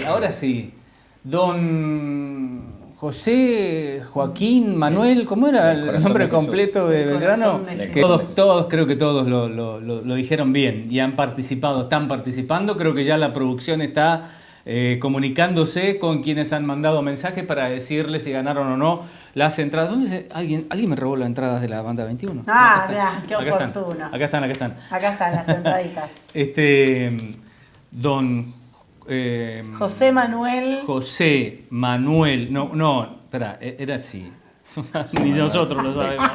Ahora sí, don José Joaquín Manuel, ¿cómo era el nombre completo de Belgrano? Que todos, creo que todos lo dijeron bien y han participado, están participando. Creo que ya la producción está comunicándose con quienes han mandado mensajes para decirles si ganaron o no las entradas. ¿Dónde alguien me robó las entradas de la banda 21? Ah, mirá, qué oportuno. Acá están. Acá están las entraditas. Don José Manuel, no, espera, era así. Ni nosotros lo sabemos.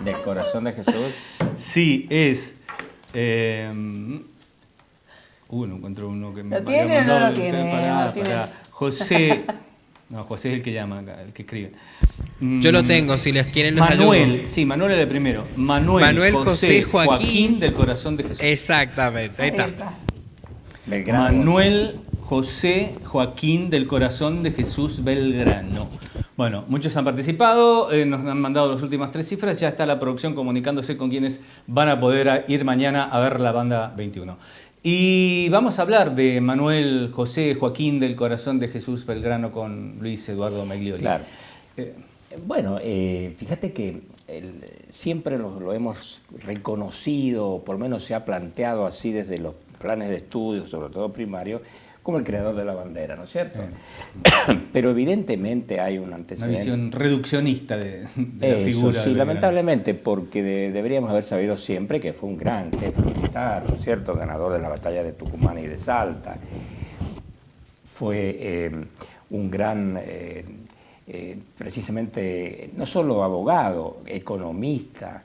Del Corazón de Jesús. Sí, es. No encuentro uno que me ¿Lo tiene o no lo tiene? Pará. José. No, José es el que llama acá, el que escribe. Yo lo tengo, si les quieren los Manuel, ayudo. sí, Manuel era el primero. Manuel José Joaquín del Corazón de Jesús. Exactamente, ahí está. Belgrano. Manuel José Joaquín del Corazón de Jesús Belgrano. Bueno, muchos han participado, nos han mandado las últimas 3 cifras, ya está la producción comunicándose con quienes van a poder ir mañana a ver la banda 21. Y vamos a hablar de Manuel José Joaquín del Corazón de Jesús Belgrano con Luis Eduardo Meglioli. Claro. Bueno, fíjate que siempre lo hemos reconocido, por lo menos se ha planteado así desde los planes de estudio, sobre todo primarios, como el creador de la bandera, ¿no es cierto? Pero evidentemente hay un antecedente. Una visión reduccionista de la figura. Sí, lamentablemente, porque deberíamos haber sabido siempre que fue un gran jefe militar, ¿no es cierto? Ganador de la batalla de Tucumán y de Salta. Fue un gran, precisamente, no solo abogado, economista,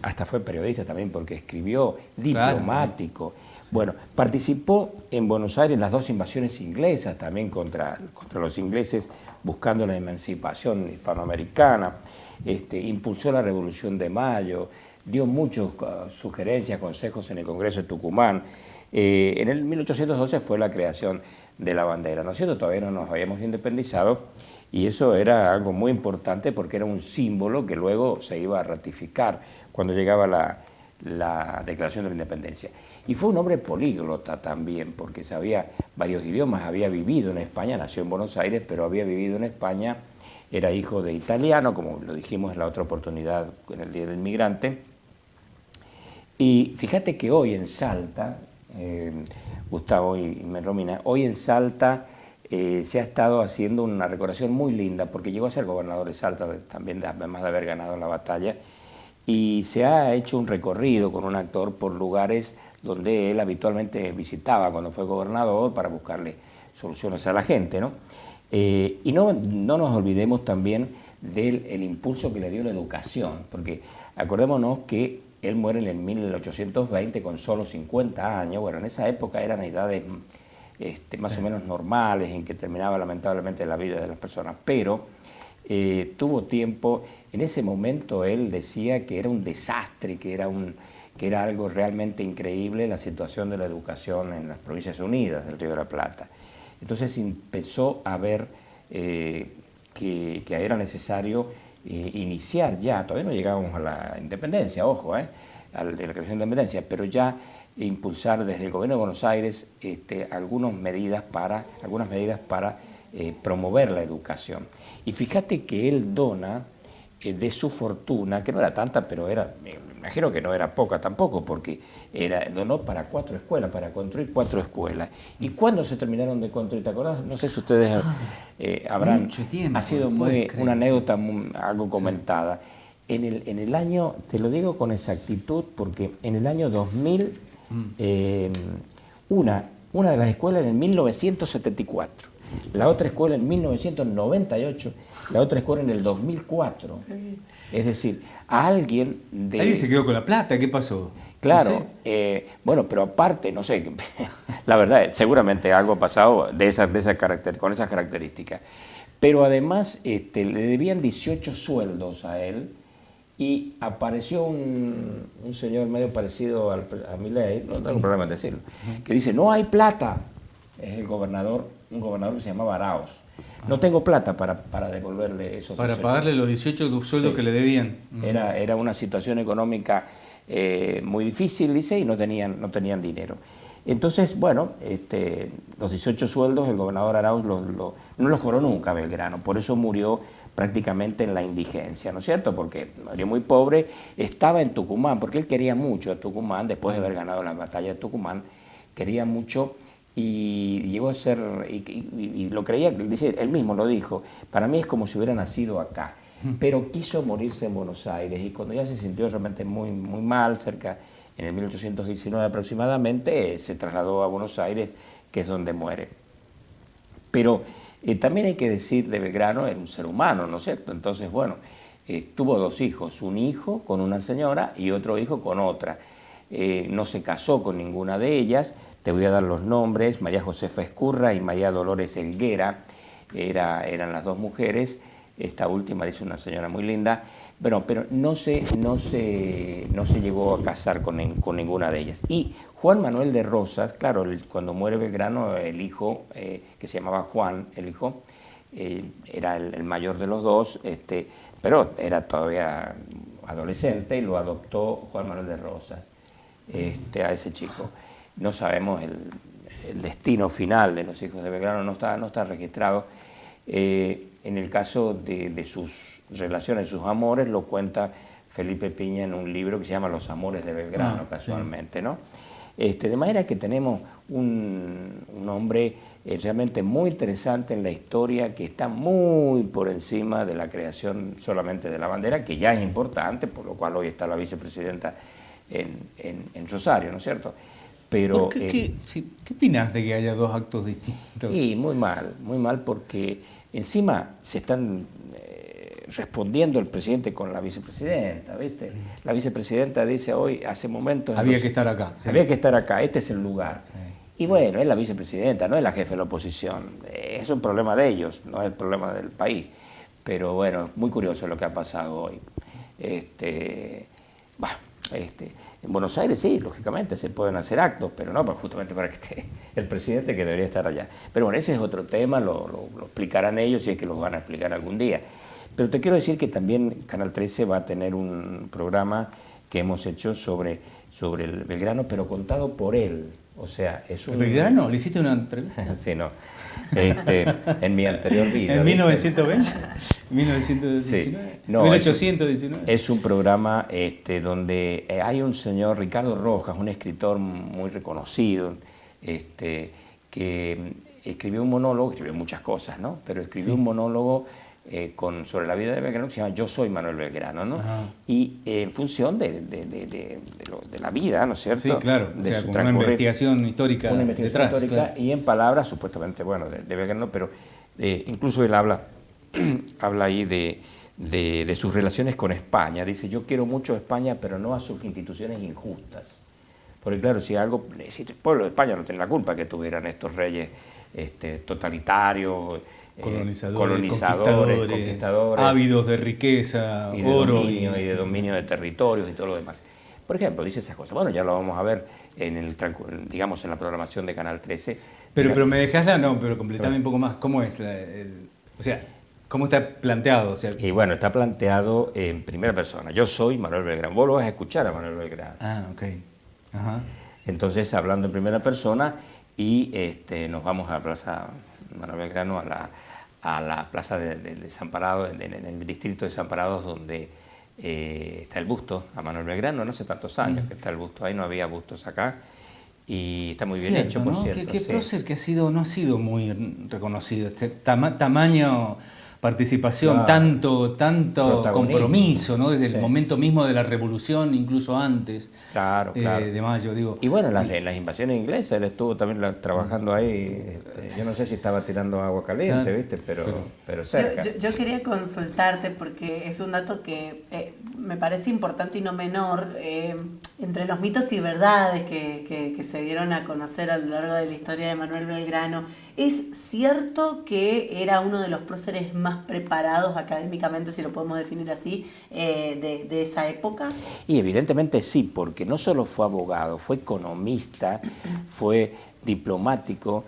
hasta fue periodista también porque escribió, diplomático. Claro. Bueno, participó en Buenos Aires en las 2 invasiones inglesas, también contra los ingleses, buscando la emancipación hispanoamericana, impulsó la Revolución de Mayo, dio muchas sugerencias, consejos en el Congreso de Tucumán. En el 1812 fue la creación de la bandera, ¿no es cierto? Todavía no nos habíamos independizado y eso era algo muy importante porque era un símbolo que luego se iba a ratificar cuando llegaba la Declaración de la Independencia. Y fue un hombre políglota también, porque sabía varios idiomas, había vivido en España, nació en Buenos Aires, pero había vivido en España, era hijo de italiano, como lo dijimos en la otra oportunidad en el Día del Inmigrante. Y fíjate que hoy en Salta, Gustavo y Romina, hoy en Salta se ha estado haciendo una recordación muy linda, porque llegó a ser gobernador de Salta, también además de haber ganado la batalla, y se ha hecho un recorrido con un actor por lugares donde él habitualmente visitaba cuando fue gobernador para buscarle soluciones a la gente, ¿no? Y no nos olvidemos también del impulso que le dio la educación, porque acordémonos que él muere en 1820 con solo 50 años, bueno, en esa época eran edades más o menos normales en que terminaba lamentablemente la vida de las personas, pero tuvo tiempo, en ese momento él decía que era un desastre, que era algo realmente increíble la situación de la educación en las Provincias Unidas del Río de la Plata. Entonces empezó a ver que era necesario iniciar ya, todavía no llegábamos a la independencia, ojo, a la declaración de independencia, pero ya impulsar desde el gobierno de Buenos Aires algunas medidas para promover la educación. Y fíjate que él dona de su fortuna, que no era tanta, pero me imagino que no era poca tampoco, porque donó para 4 escuelas, para construir 4 escuelas. ¿Y cuándo se terminaron de construir? ¿Te acordás? No sé si ustedes habrán... Mucho tiempo. Ha sido una anécdota algo comentada. En el año, te lo digo con exactitud, porque en el año 2000, una de las escuelas en 1974, la otra escuela en 1998, la otra escuela en el 2004. Es decir, a alguien de... Alguien se quedó con la plata, ¿qué pasó? Claro, No sé. bueno, pero aparte, no sé, la verdad, seguramente algo ha pasado con esas características. Pero además le debían 18 sueldos a él y apareció un señor medio parecido a Milei, no tengo problema en decirlo, que dice, no hay plata. Es un gobernador que se llamaba Arauz. No tengo plata para devolverle esos Para 18. pagarle los 18 sueldos que le debían. Era una situación económica muy difícil, dice, y no tenían dinero. Entonces, bueno, los 18 sueldos el gobernador Arauz no los cobró nunca Belgrano, por eso murió prácticamente en la indigencia, ¿no es cierto? Porque murió muy pobre, estaba en Tucumán, porque él quería mucho a Tucumán, después de haber ganado la batalla de Tucumán, quería mucho y llegó a ser, y lo creía, dice, él mismo lo dijo, para mí es como si hubiera nacido acá, pero quiso morirse en Buenos Aires y cuando ya se sintió realmente muy, muy mal, en el 1819 aproximadamente, se trasladó a Buenos Aires, que es donde muere. Pero también hay que decir de Belgrano, era un ser humano, ¿no es cierto? Entonces, bueno, tuvo 2 hijos, un hijo con una señora y otro hijo con otra. No se casó con ninguna de ellas, te voy a dar los nombres, María Josefa Escurra y María Dolores Helguera, eran las 2 mujeres, esta última dice una señora muy linda, bueno, pero no se llegó a casar con ninguna de ellas. Y Juan Manuel de Rosas, claro, cuando muere Belgrano, el hijo, que se llamaba Juan, el hijo, era el mayor de los 2, pero era todavía adolescente y lo adoptó Juan Manuel de Rosas, a ese chico. No sabemos el destino final de los hijos de Belgrano, no está registrado. En el caso de sus relaciones, sus amores, lo cuenta Felipe Piña en un libro que se llama Los amores de Belgrano, casualmente, sí. ¿No? De manera que tenemos un hombre realmente muy interesante en la historia, que está muy por encima de la creación solamente de la bandera, que ya es importante, por lo cual hoy está la vicepresidenta en Rosario, ¿no es cierto? Pero, ¿Qué opinas de que haya 2 actos distintos? Y muy mal, porque encima se están respondiendo el presidente con la vicepresidenta, ¿viste? La vicepresidenta dice hoy, hace momentos... Había que estar acá. Sí. Había que estar acá, este es el lugar. Sí. Y bueno, es la vicepresidenta, no es la jefe de la oposición. Es un problema de ellos, no es el problema del país. Pero bueno, muy curioso lo que ha pasado hoy. En Buenos Aires sí, lógicamente se pueden hacer actos, pero no justamente para que esté el presidente, que debería estar allá. Pero bueno, ese es otro tema, lo explicarán ellos, si es que los van a explicar algún día. Pero te quiero decir que también Canal 13 va a tener un programa que hemos hecho sobre el Belgrano, pero contado por él. O sea, es un... ¿El Belgrano? ¿Le hiciste una entrevista? Sí, no. En mi anterior vida. ¿En 1920? ¿1919? Sí. No, 1819. Es un programa donde hay un señor, Ricardo Rojas, un escritor muy reconocido, que escribió un monólogo, escribió muchas cosas, ¿no? Pero escribió un monólogo sobre la vida de Belgrano que se llama Yo soy Manuel Belgrano, ¿no? Ajá. Y en función de la vida, ¿no es cierto? Sí, claro, de su una investigación histórica detrás, histórica, claro. Y en palabras, supuestamente, bueno, de Belgrano, pero incluso él habla ahí de sus relaciones con España. Dice, yo quiero mucho a España, pero no a sus instituciones injustas. Porque claro, si el pueblo de España no tiene la culpa que tuvieran estos reyes totalitarios, colonizadores, conquistadores, ávidos de riqueza, y oro y de dominio de territorios y todo lo demás. Por ejemplo, dice esas cosas. Bueno, ya lo vamos a ver en la programación de Canal 13. Pero me dejás pero completame un poco más. ¿Cómo es? O sea, ¿cómo está planteado? O sea, y bueno, está planteado en primera persona. Yo soy Manuel Belgrano. Vos lo vas a escuchar a Manuel Belgrano. Ah, ok. Ajá. Entonces, hablando en primera persona, y nos vamos a la Plaza Manuel Belgrano, a la Plaza de Desamparados, en el distrito de Desamparados, donde está el busto a Manuel Belgrano, no hace tantos años que está el busto ahí, no había bustos acá, y está muy bien hecho, por cierto. ¿Qué prócer que no ha sido muy reconocido? Tamaño, participación, claro. tanto compromiso, ¿no? Desde el momento mismo de la revolución, incluso antes de mayo, digo. Y bueno, en las invasiones inglesas él estuvo también trabajando ahí, yo no sé si estaba tirando agua caliente, claro. ¿Viste? Pero cerca. Yo quería consultarte porque es un dato que me parece importante y no menor, entre los mitos y verdades que se dieron a conocer a lo largo de la historia de Manuel Belgrano. ¿Es cierto que era uno de los próceres más preparados académicamente, si lo podemos definir así, de esa época? Y evidentemente sí, porque no solo fue abogado, fue economista, fue diplomático,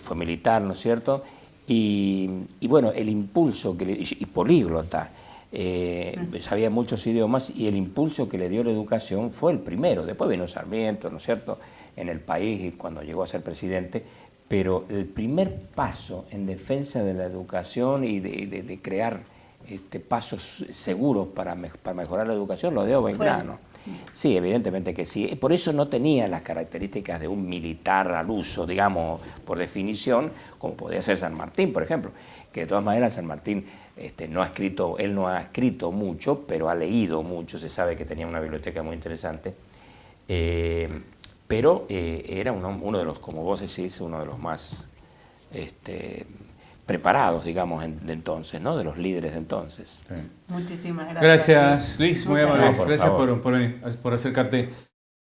fue militar, ¿no es cierto? Y bueno, el impulso, y políglota, sabía muchos idiomas, y el impulso que le dio la educación fue el primero. Después vino Sarmiento, ¿no es cierto? en el país y cuando llegó a ser presidente, pero el primer paso en defensa de la educación y de crear pasos seguros para mejorar la educación lo dio Belgrano. Sí, evidentemente que sí. Por eso no tenía las características de un militar al uso, digamos, por definición, como podría ser San Martín, por ejemplo, que de todas maneras San Martín él no ha escrito mucho, pero ha leído mucho, se sabe que tenía una biblioteca muy interesante, pero era uno de los, como vos decís, uno de los más preparados, digamos, de entonces, ¿no? De los líderes de entonces. Sí. Muchísimas gracias. Gracias, Luis, muy amable. Gracias Gracias por venir, por acercarte.